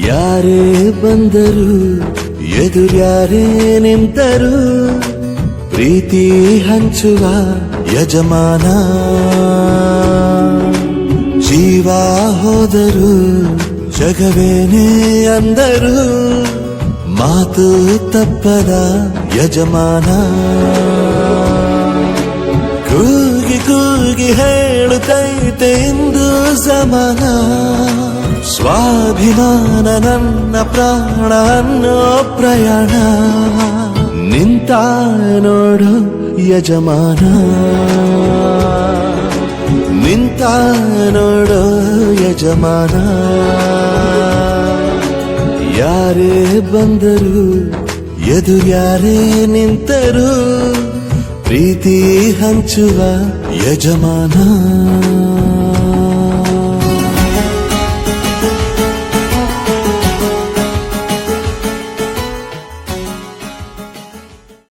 ಯಾರೇ ಬಂದರು ಎದುರ್ಯಾರೇ ನಿಂತರು ಪ್ರೀತಿ ಹಂಚುವ ಯಜಮಾನ ಜೀವ ಹೋದರು ಜಗವೇನೇ ಅಂದರು ಮಾತು ತಪ್ಪದ ಯಜಮಾನ ಕೂಗಿ ಕೂಗಿ ಹೇಳುತ್ತೈತೆ ಇಂದು ಸಮಾನ ಸ್ವಾಭಿಮಾನ ನನ್ನ ಪ್ರಾಣ ಅನ್ನೋ ಪ್ರಯಾಣ ನಿಂತ ನೋಡು ಯಜಮಾನ ನಿಂತ ನೋಡು ಯಜಮಾನ ಯಾರೇ ಬಂದರು ಎದುರ್ಯಾರೇ ನಿಂತರು ಪ್ರೀತಿ ಹಂಚುವ ಯಜಮಾನ